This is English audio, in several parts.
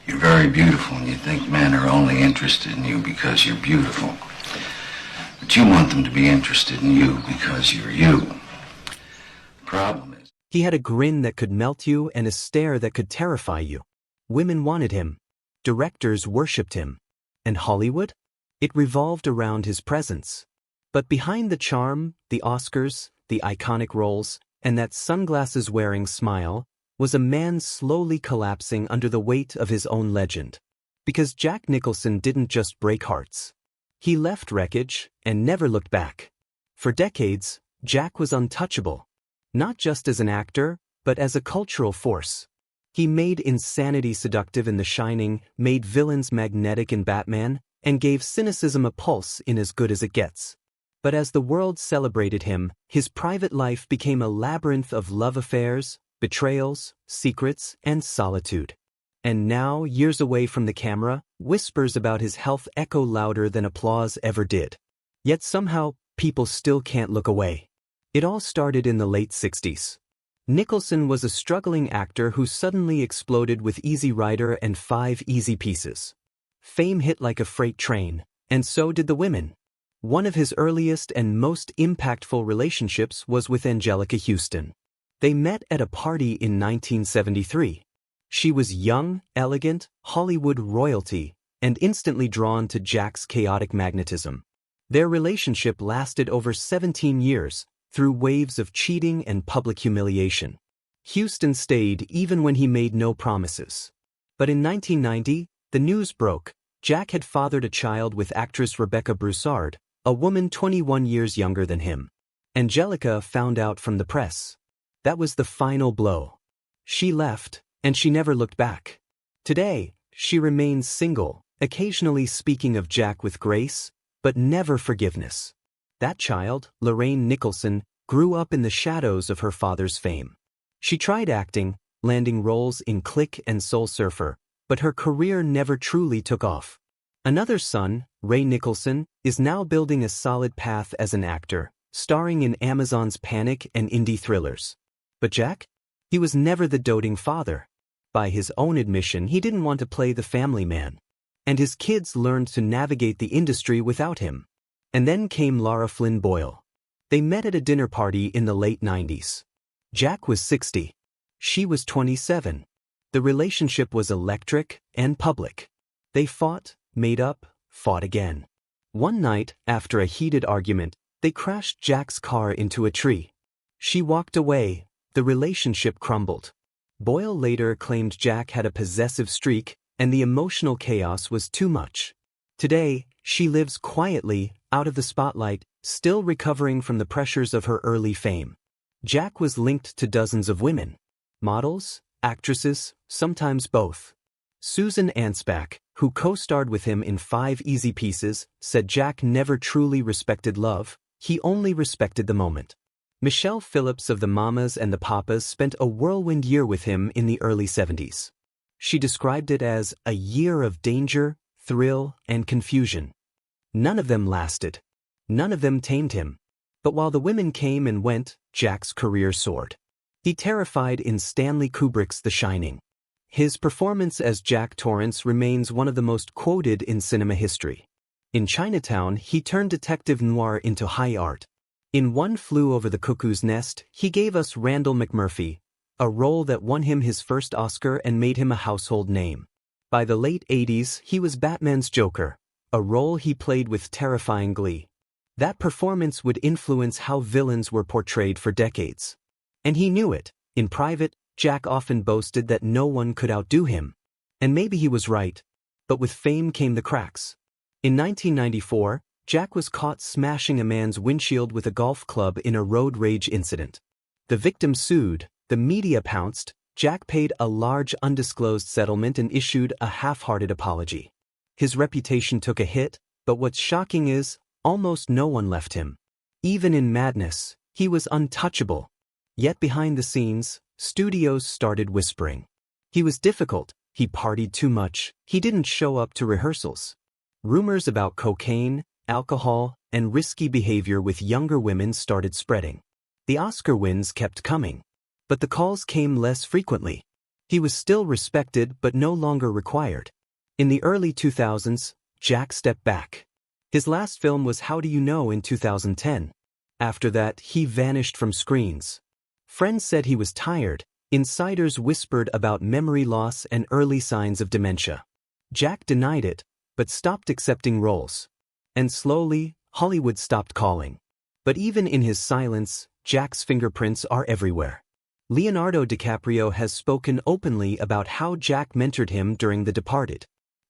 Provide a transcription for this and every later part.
You're very beautiful, and you think men are only interested in you because you're beautiful. But you want them to be interested in you because you're you. Problem is, he had a grin that could melt you and a stare that could terrify you. Women wanted him. Directors worshipped him. And Hollywood? It revolved around his presence. But behind the charm, the Oscars, the iconic roles, and that sunglasses-wearing smile, was a man slowly collapsing under the weight of his own legend. Because Jack Nicholson didn't just break hearts. He left wreckage and never looked back. For decades, Jack was untouchable. Not just as an actor, but as a cultural force. He made insanity seductive in The Shining, made villains magnetic in Batman, and gave cynicism a pulse in As Good as It Gets. But as the world celebrated him, his private life became a labyrinth of love affairs, betrayals, secrets, and solitude. And now, years away from the camera, whispers about his health echo louder than applause ever did. Yet somehow, people still can't look away. It all started in the late 60s. Nicholson was a struggling actor who suddenly exploded with Easy Rider and 5 Easy Pieces. Fame hit like a freight train, and so did the women. One of his earliest and most impactful relationships was with Anjelica Huston. They met at a party in 1973. She was young, elegant, Hollywood royalty, and instantly drawn to Jack's chaotic magnetism. Their relationship lasted over 17 years, through waves of cheating and public humiliation. Huston stayed even when he made no promises. But in 1990, the news broke. Jack had fathered a child with actress Rebecca Broussard, a woman 21 years younger than him. Anjelica found out from the press. That was the final blow. She left, and she never looked back. Today, she remains single, occasionally speaking of Jack with grace, but never forgiveness. That child, Lorraine Nicholson, grew up in the shadows of her father's fame. She tried acting, landing roles in Click and Soul Surfer, but her career never truly took off. Another son, Ray Nicholson, is now building a solid path as an actor, starring in Amazon's Panic and indie thrillers. But Jack? He was never the doting father. By his own admission, he didn't want to play the family man. And his kids learned to navigate the industry without him. And then came Lara Flynn Boyle. They met at a dinner party in the late 90s. Jack was 60. She was 27. The relationship was electric and public. They fought, made up, fought again. One night, after a heated argument, they crashed Jack's car into a tree. She walked away. The relationship crumbled. Boyle later claimed Jack had a possessive streak, and the emotional chaos was too much. Today, she lives quietly, out of the spotlight, still recovering from the pressures of her early fame. Jack was linked to dozens of women. Models, actresses, sometimes both. Susan Ansbach, who co-starred with him in 5 Easy Pieces, said Jack never truly respected love, he only respected the moment. Michelle Phillips of the Mamas and the Papas spent a whirlwind year with him in the early 70s. She described it as a year of danger, thrill, and confusion. None of them lasted. None of them tamed him. But while the women came and went, Jack's career soared. He terrified in Stanley Kubrick's The Shining. His performance as Jack Torrance remains one of the most quoted in cinema history. In Chinatown, he turned detective noir into high art. In One Flew Over the Cuckoo's Nest, he gave us Randall McMurphy, a role that won him his first Oscar and made him a household name. By the late 80s, he was Batman's Joker, a role he played with terrifying glee. That performance would influence how villains were portrayed for decades. And he knew it. In private, Jack often boasted that no one could outdo him. And maybe he was right. But with fame came the cracks. In 1994, Jack was caught smashing a man's windshield with a golf club in a road rage incident. The victim sued, the media pounced, Jack paid a large undisclosed settlement and issued a half-hearted apology. His reputation took a hit, but what's shocking is, almost no one left him. Even in madness, he was untouchable. Yet behind the scenes, studios started whispering. He was difficult, he partied too much, he didn't show up to rehearsals. Rumors about cocaine, alcohol, and risky behavior with younger women started spreading. The Oscar wins kept coming. But the calls came less frequently. He was still respected but no longer required. In the early 2000s, Jack stepped back. His last film was How Do You Know in 2010. After that, he vanished from screens. Friends said he was tired. Insiders whispered about memory loss and early signs of dementia. Jack denied it, but stopped accepting roles. And slowly, Hollywood stopped calling. But even in his silence, Jack's fingerprints are everywhere. Leonardo DiCaprio has spoken openly about how Jack mentored him during The Departed.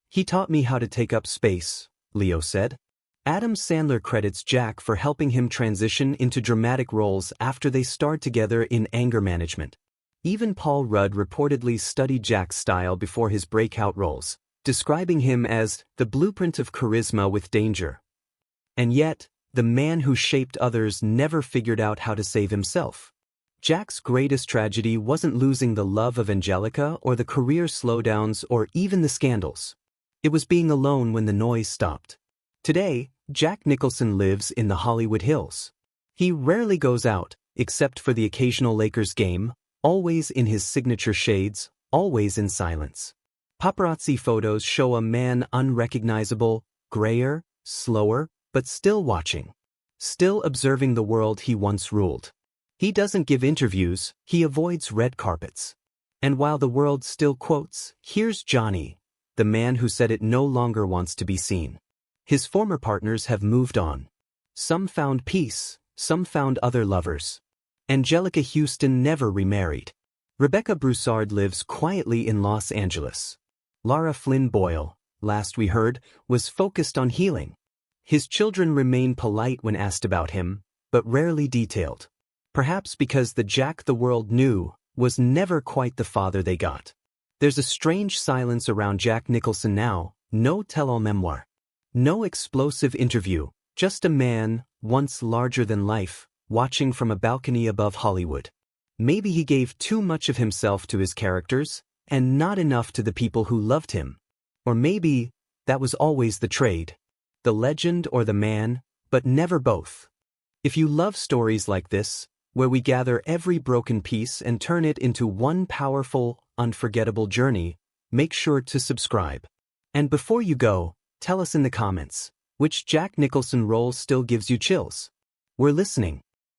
"He taught me how to take up space," Leo said. Adam Sandler credits Jack for helping him transition into dramatic roles after they starred together in Anger Management. Even Paul Rudd reportedly studied Jack's style before his breakout roles, describing him as the blueprint of charisma with danger. And yet, the man who shaped others never figured out how to save himself. Jack's greatest tragedy wasn't losing the love of Angelica or the career slowdowns or even the scandals. It was being alone when the noise stopped. Today, Jack Nicholson lives in the Hollywood Hills. He rarely goes out, except for the occasional Lakers game, always in his signature shades, always in silence. Paparazzi photos show a man unrecognizable, grayer, slower, but still watching. Still observing the world he once ruled. He doesn't give interviews, he avoids red carpets. And while the world still quotes, "Here's Johnny," the man who said it no longer wants to be seen. His former partners have moved on. Some found peace, some found other lovers. Angelica Houston never remarried. Rebecca Broussard lives quietly in Los Angeles. Lara Flynn Boyle, last we heard, was focused on healing. His children remain polite when asked about him, but rarely detailed. Perhaps because the Jack the world knew was never quite the father they got. There's a strange silence around Jack Nicholson now, no tell-all memoir. No explosive interview, just a man, once larger than life, watching from a balcony above Hollywood. Maybe he gave too much of himself to his characters, and not enough to the people who loved him. Or maybe that was always the trade. The legend or the man, but never both. If you love stories like this, where we gather every broken piece and turn it into one powerful, unforgettable journey, make sure to subscribe. And before you go, tell us in the comments, which Jack Nicholson role still gives you chills? We're listening.